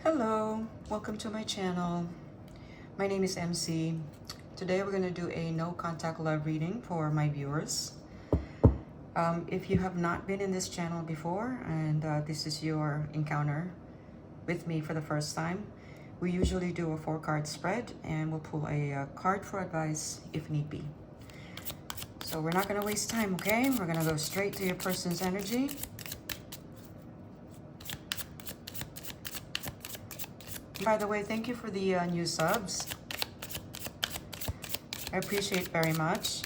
Hello, welcome to my channel. My name is MC. Today we're going to do a no contact love reading for my viewers. If you have not been in this channel before and this is your encounter with me for the first time, we usually do a 4-card spread and we'll pull a card for advice if need be. So we're not going to waste time, okay? We're going to go straight to your person's energy. By the way, thank you for the new subs. I appreciate very much.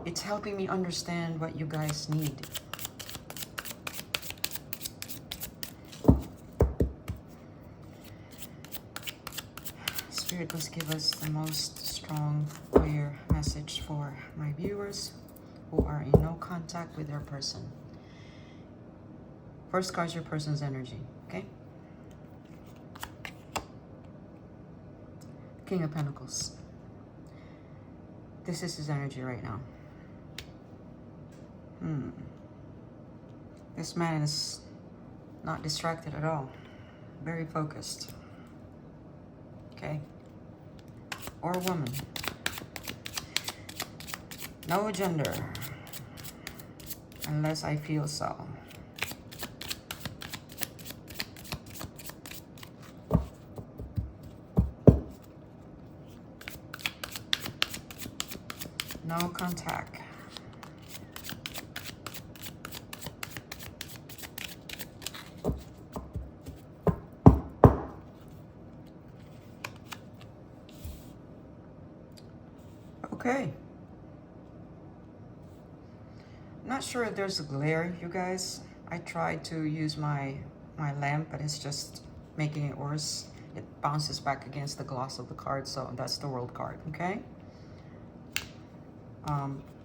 It's helping me understand what you guys need. Spirit, let's give us the most strong, clear message for my viewers who are in no contact with their person. First card is your person's energy, okay? King of Pentacles. This is his energy right now. This man is not distracted at all. Very focused. Okay? Or a woman. No gender. Unless I feel so. No contact. Okay. Not sure if there's a glare, you guys. I tried to use my lamp, but it's just making it worse. It bounces back against the gloss of the card, so that's the World card, okay?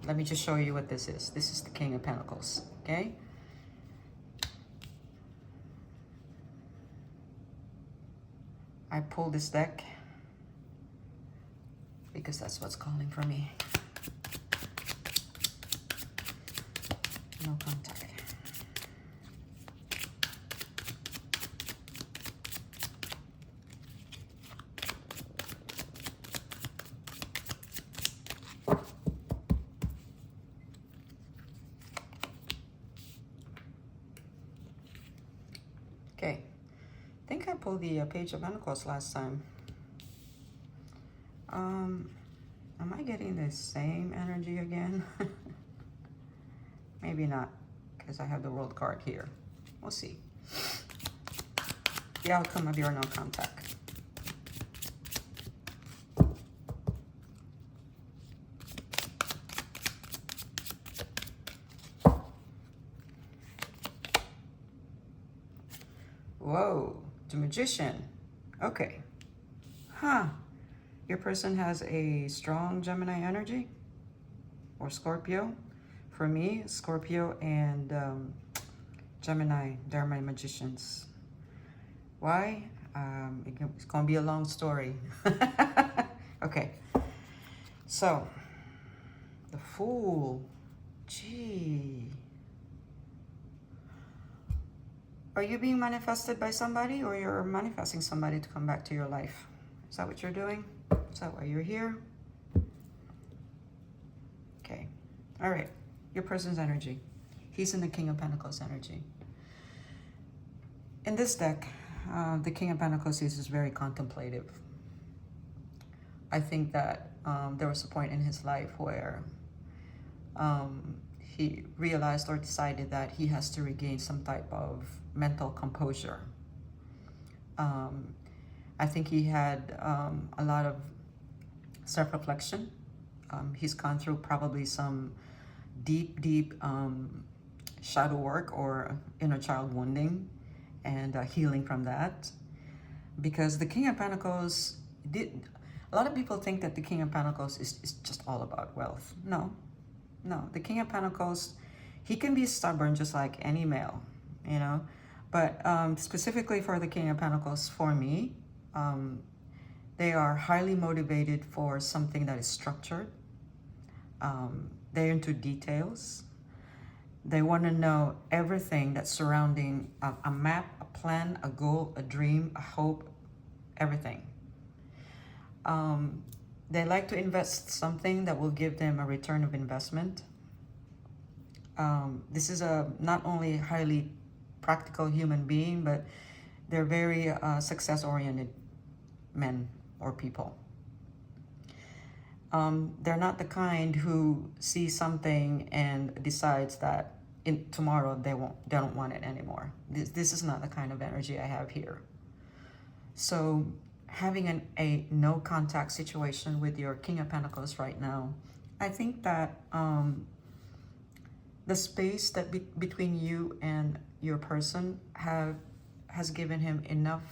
Let me just show you what this is. This is the King of Pentacles, okay? I pulled this deck because that's what's calling for me. No contact. Okay, I think I pulled the Page of Pentacles last time. Am I getting the same energy again? Maybe not, because I have the World card here. We'll see. The outcome of your no contact. Whoa, the Magician. Okay. Huh. Your person has a strong Gemini energy or Scorpio. For me, Scorpio and Gemini, they're my magicians. Why? It's gonna be a long story. Okay. So, the Fool. Gee. Are you being manifested by somebody, or you're manifesting somebody to come back to your life? Is that what you're doing? Is that why you're here? Okay. All right. Your person's energy. He's in the King of Pentacles energy. In this deck, the King of Pentacles is very contemplative. I think that there was a point in his life where he realized or decided that he has to regain some type of mental composure. I think he had a lot of self-reflection. He's gone through probably some deep shadow work or inner child wounding and healing from that. Because the King of Pentacles a lot of people think that the King of Pentacles is just all about wealth. No, the King of Pentacles, he can be stubborn just like any male, you know. But specifically for the King of Pentacles, for me, they are highly motivated for something that is structured. They're into details. They want to know everything that's surrounding a map, a plan, a goal, a dream, a hope, everything. They like to invest something that will give them a return of investment. This is a not only highly practical human being, but they're very success-oriented men or people. They're not the kind who sees something and decides that tomorrow they don't want it anymore. This is not the kind of energy I have here. So having a no contact situation with your King of Pentacles right now, I think that the space that between you and your person has given him enough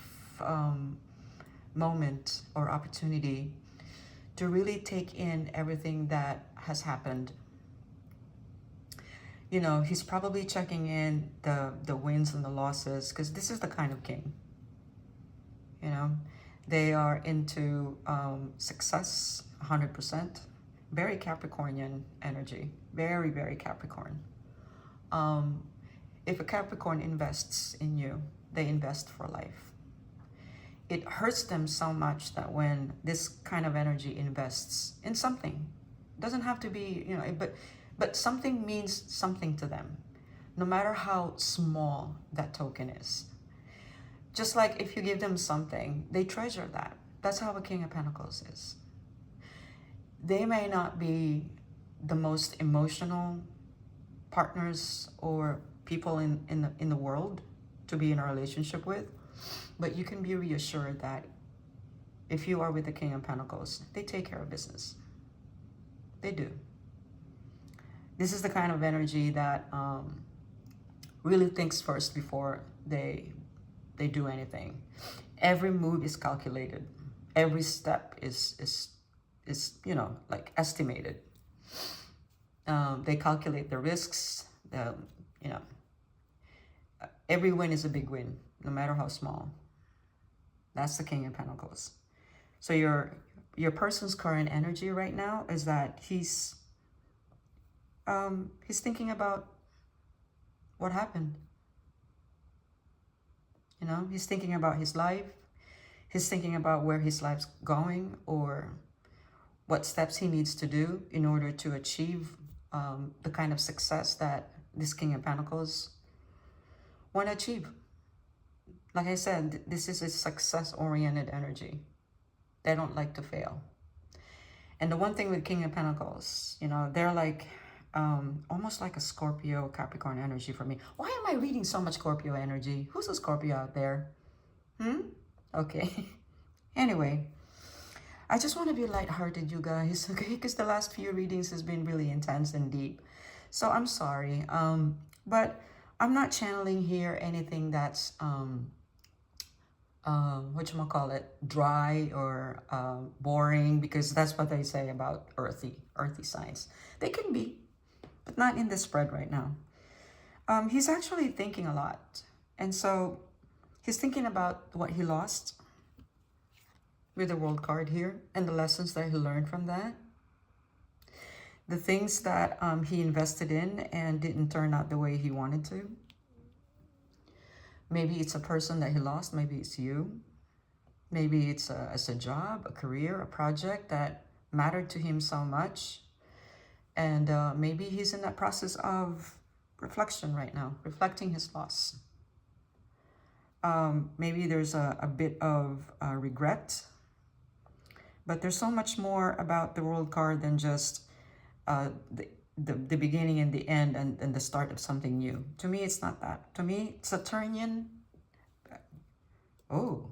moment or opportunity to really take in everything that has happened. You know, he's probably checking in the wins and the losses, because this is the kind of king. You know, they are into success 100%. Very Capricornian energy. Very, very Capricorn. If a Capricorn invests in you, they invest for life. It hurts them so much that when this kind of energy invests in something, it doesn't have to be, you know, but something means something to them, no matter how small that token is. Just like if you give them something, they treasure that. That's how a King of Pentacles is. They may not be the most emotional partners or people in the world to be in a relationship with, but you can be reassured that if you are with the King of Pentacles, they take care of business. They do. This is the kind of energy that really thinks first before they do anything. Every move is calculated. Every step is you know, like estimated. They calculate the risks. You know, every win is a big win, no matter how small. That's the King of Pentacles. So your person's current energy right now is that he's thinking about what happened. You know, he's thinking about his life. He's thinking about where his life's going, or what steps he needs to do in order to achieve the kind of success that this King of Pentacles want to achieve. Like I said, this is a success-oriented energy. They don't like to fail. And the one thing with King of Pentacles, you know, they're like almost like a Scorpio, Capricorn energy for me. Why am I reading so much Scorpio energy? Who's a Scorpio out there? Okay. Anyway, I just want to be lighthearted, you guys, okay? Because the last few readings has been really intense and deep. So I'm sorry. But I'm not channeling here anything that's whatchamacallit, dry or boring, because that's what they say about earthy signs. They can be, but not in this spread right now. He's actually thinking a lot. And so he's thinking about what he lost with the World card here and the lessons that he learned from that. The things that he invested in and didn't turn out the way he wanted to. Maybe it's a person that he lost. Maybe it's you. Maybe it's a job, a career, a project that mattered to him so much. And maybe he's in that process of reflection right now, reflecting his loss. Maybe there's a bit of regret. But there's so much more about the World card than just the beginning and the end and the start of something new. To me, it's not that. To me, Saturnian. Oh,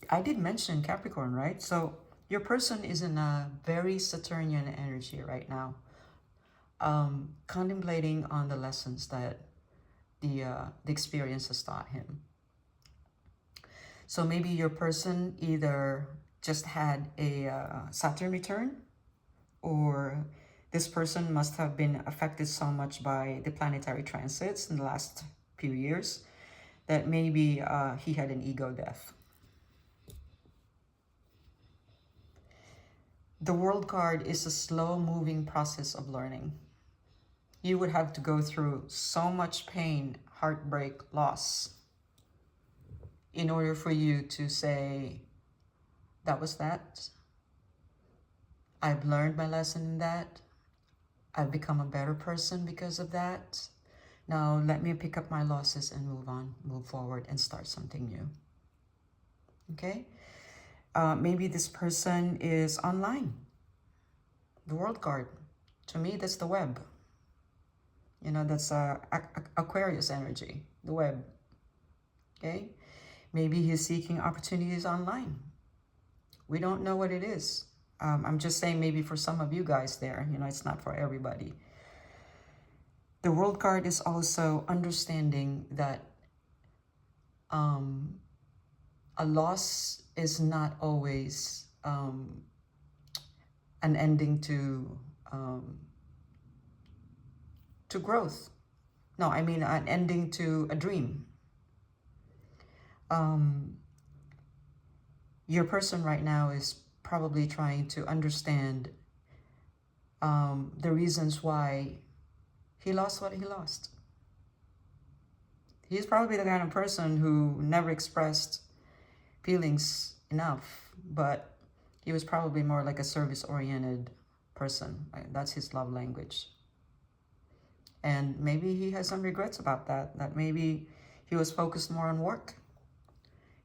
I did mention Capricorn, right? So your person is in a very Saturnian energy right now, contemplating on the lessons that the experience has taught him. So maybe your person either just had a Saturn return, or this person must have been affected so much by the planetary transits in the last few years that maybe he had an ego death. The World card is a slow-moving process of learning. you would have to go through so much pain, heartbreak, loss in order for you to say, that was that. I've learned my lesson in that. I've become a better person because of that. Now let me pick up my losses and move on, move forward, and start something new. Okay? Maybe this person is online. The world card. To me, that's the web. You know, that's Aquarius energy, the web. Okay? Maybe he's seeking opportunities online. We don't know what it is. I'm just saying maybe for some of you guys there, you know, it's not for everybody. The world card is also understanding that a loss is not always an ending to growth. No, I mean an ending to a dream. Your person right now is probably trying to understand the reasons why he lost what he lost. He's probably the kind of person who never expressed feelings enough, but he was probably more like a service-oriented person. That's his love language. And maybe he has some regrets about that, that maybe he was focused more on work.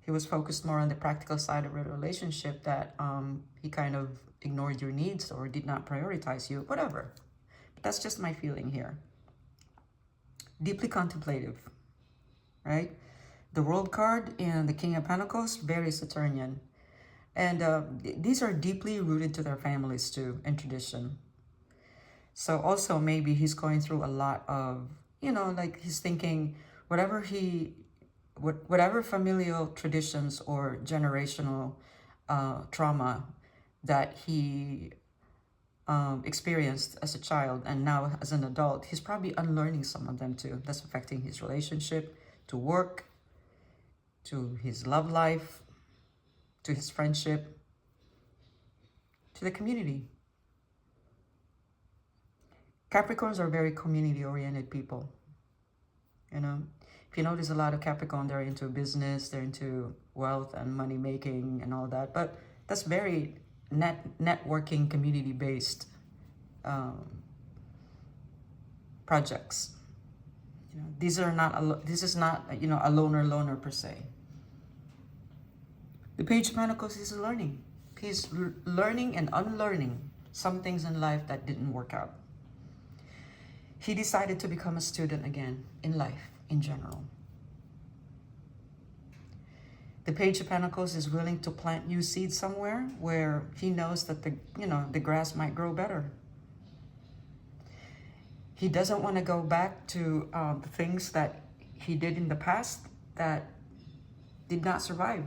He was focused more on the practical side of a relationship, that he kind of ignored your needs or did not prioritize you, whatever. But that's just my feeling here. Deeply contemplative, right? The World card and the King of Pentacles, very Saturnian. And these are deeply rooted to their families too, and tradition. So also maybe he's going through a lot of, you know, like he's thinking whatever familial traditions or generational trauma that he experienced as a child and now as an adult, he's probably unlearning some of them too. That's affecting his relationship, to work, to his love life, to his friendship, to the community. Capricorns are very community-oriented people. You know, if you notice, a lot of Capricorn, they're into business, they're into wealth and money making and all that. But that's very networking, community-based projects. You know, these are not. This is not, you know, a loner per se. The Page of Pentacles is learning. He's learning and unlearning some things in life that didn't work out. He decided to become a student again in life in general. The Page of Pentacles is willing to plant new seeds somewhere where he knows that the grass might grow better. He doesn't want to go back to the things that he did in the past that did not survive.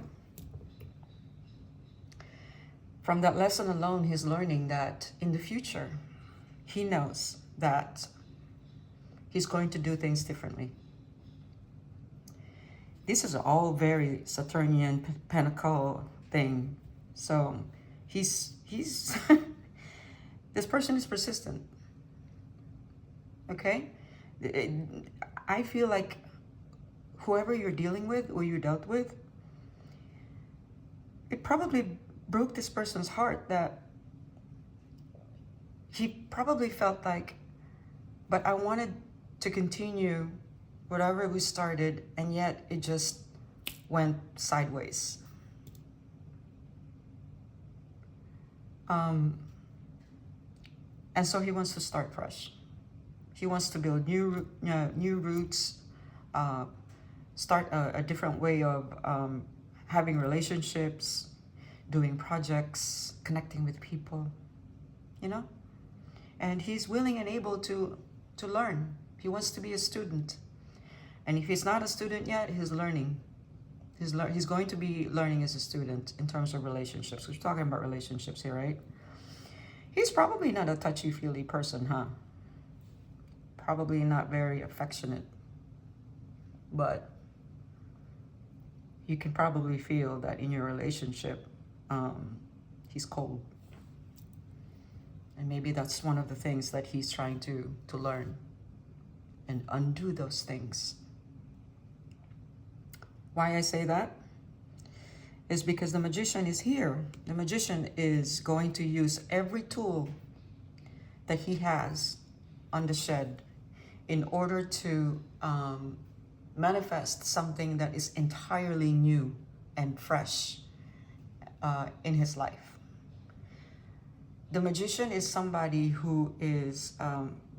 From that lesson alone, he's learning that in the future, he knows that he's going to do things differently. This is all very Saturnian Pentacle thing. So he's this person is persistent. Okay? I feel like whoever you're dealing with or you dealt with, it probably broke this person's heart, that he probably felt like, but I wanted to continue whatever we started, and yet it just went sideways. And so he wants to start fresh. He wants to build new roots, start a different way of having relationships, doing projects, connecting with people, you know? And he's willing and able to learn. He wants to be a student. And if he's not a student yet, he's learning. He's going to be learning as a student in terms of relationships. We're talking about relationships here, right? He's probably not a touchy-feely person, huh? Probably not very affectionate. But you can probably feel that in your relationship, he's cold. And maybe that's one of the things that he's trying to learn. and undo those things. Why I say that is because the magician is here. The magician is going to use every tool that he has on the shed in order to manifest something that is entirely new and fresh in his life. The magician is somebody who is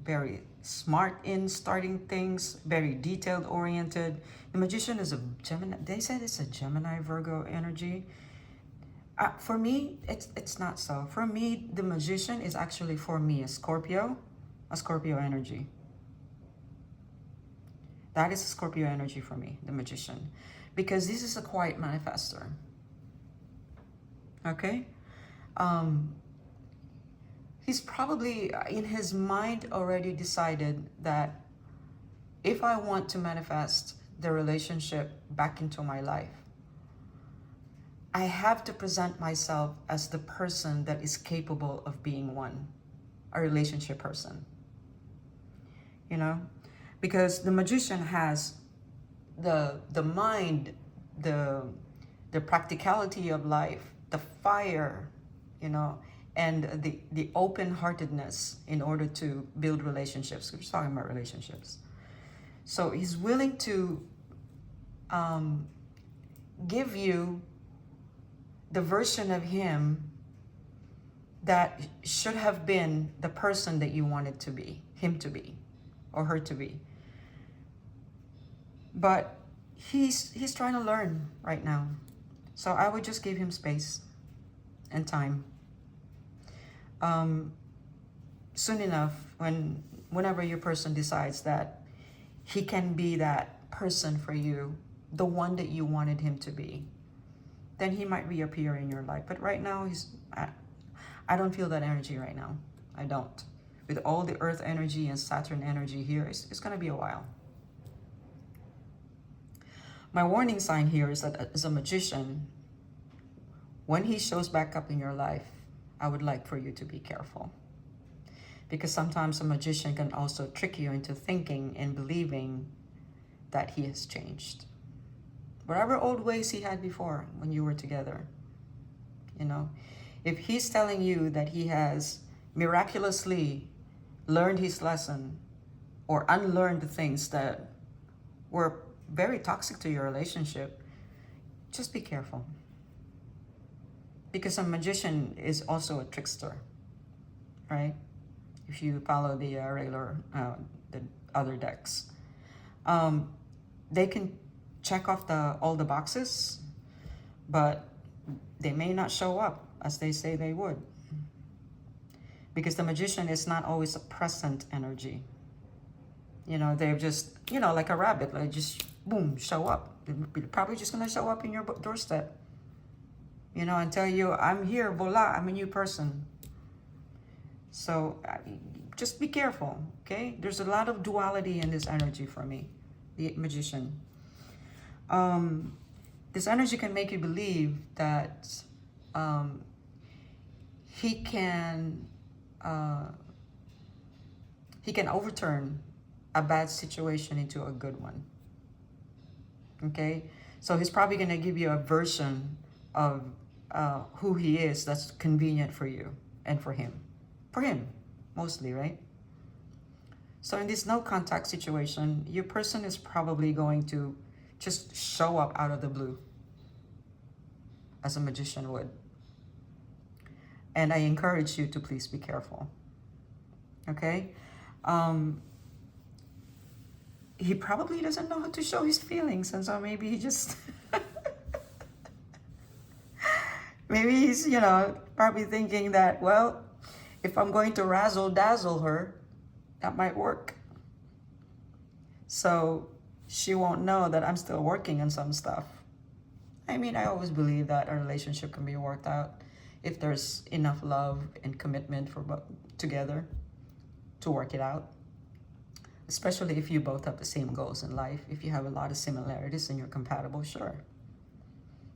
very smart in starting things, very detailed oriented. The magician is a Gemini. They said it's a Gemini Virgo energy. For me, it's not so. For me, the magician is actually, for me, a Scorpio energy. That is a Scorpio energy for me, the magician, because this is a quiet manifester. Okay? He's probably in his mind already decided that if I want to manifest the relationship back into my life, I have to present myself as the person that is capable of being one, a relationship person. You know? Because the magician has the mind, the practicality of life, the fire, you know, and the open-heartedness in order to build relationships. We're talking about relationships. So he's willing to give you the version of him that should have been the person that you wanted to be, him to be, or her to be. But he's trying to learn right now. So I would just give him space and time. Soon enough, whenever your person decides that he can be that person for you, the one that you wanted him to be, then he might reappear in your life. But right now, I don't feel that energy right now. I don't. With all the Earth energy and Saturn energy here, it's going to be a while. My warning sign here is that as a magician, when he shows back up in your life, I would like for you to be careful. Because sometimes a magician can also trick you into thinking and believing that he has changed. Whatever old ways he had before when you were together, you know, if he's telling you that he has miraculously learned his lesson or unlearned the things that were very toxic to your relationship, just be careful. Because a magician is also a trickster, right? If you follow the regular, the other decks. They can check off all the boxes, but they may not show up as they say they would. Because the magician is not always a present energy. You know, they're just, you know, like a rabbit, like just boom, show up. They're probably just gonna show up in your doorstep, you know, and tell you, I'm here, voila, I'm a new person. So just be careful, okay? There's a lot of duality in this energy for me, the magician. This energy can make you believe that he can overturn a bad situation into a good one. Okay, so he's probably going to give you a version of who he is that's convenient for you and for him mostly, right? So in this no contact situation, your person is probably going to just show up out of the blue as a magician would. And I encourage you to please be careful. Okay? He probably doesn't know how to show his feelings, and so maybe he just maybe he's, you know, probably thinking that, well, if I'm going to razzle dazzle her, that might work. So she won't know that I'm still working on some stuff. I mean, I always believe that a relationship can be worked out if there's enough love and commitment for together to work it out. Especially if you both have the same goals in life. If you have a lot of similarities and you're compatible, sure.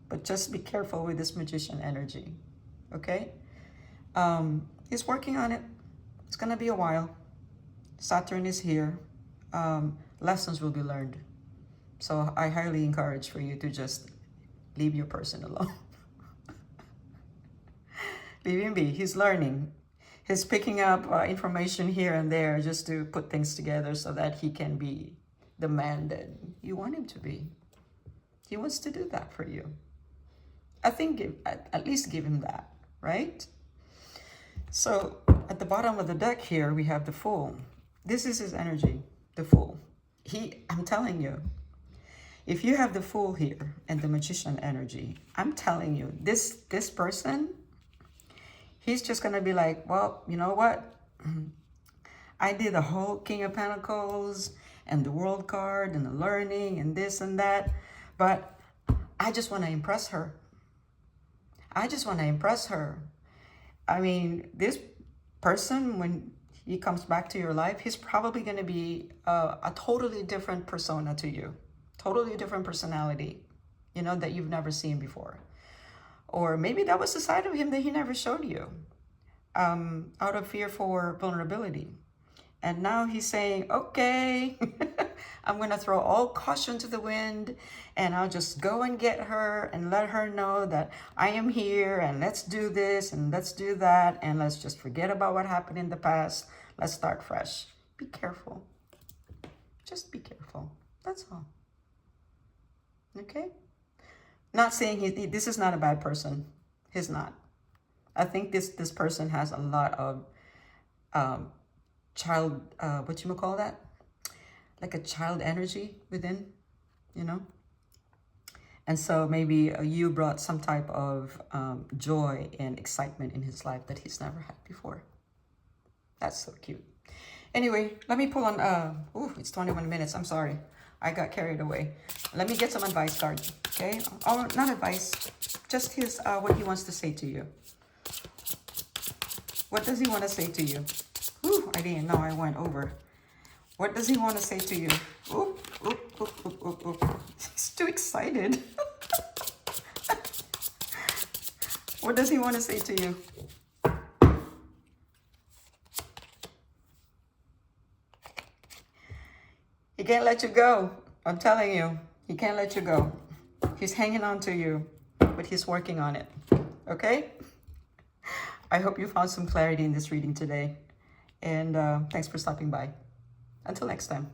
But just be careful with this magician energy, okay? He's working on it. It's gonna be a while. Saturn is here. lessons will be learned. So I highly encourage for you to just leave your person alone. Leave him be. He's learning. He's picking up information here and there just to put things together so that he can be the man that you want him to be. He wants to do that for you. I think at least give him that, right? So at the bottom of the deck here, we have the Fool. This is his energy, the Fool. I'm telling you, if you have the Fool here and the Magician energy, I'm telling you, this person, he's just going to be like, well, you know what? I did the whole King of Pentacles and the World card and the learning and this and that, but I just want to impress her. I just want to impress her. I mean, this person, when he comes back to your life, he's probably going to be a totally different persona to you. Totally different personality, you know, that you've never seen before. Or maybe that was the side of him that he never showed you, out of fear for vulnerability. And now he's saying, okay, I'm going to throw all caution to the wind and I'll just go and get her and let her know that I am here and let's do this and let's do that and let's just forget about what happened in the past. Let's start fresh. Be careful. Just be careful. That's all. Okay? Not saying this is not a bad person. He's not. I think this person has a lot of child, what you call that? Like a child energy within, you know? And so maybe you brought some type of joy and excitement in his life that he's never had before. That's so cute. Anyway, let me pull on, it's 21 minutes. I'm sorry. I got carried away. Let me get some advice cards, okay? Or not advice, just his, what he wants to say to you. What does he want to say to you? Ooh, I didn't know I went over. What does he want to say to you? Oop, oop, oop, oop, oop, oop. He's too excited. What does he want to say to you? He can't let you go. I'm telling you, he can't let you go. He's hanging on to you, but he's working on it. Okay? I hope you found some clarity in this reading today. And thanks for stopping by. Until next time.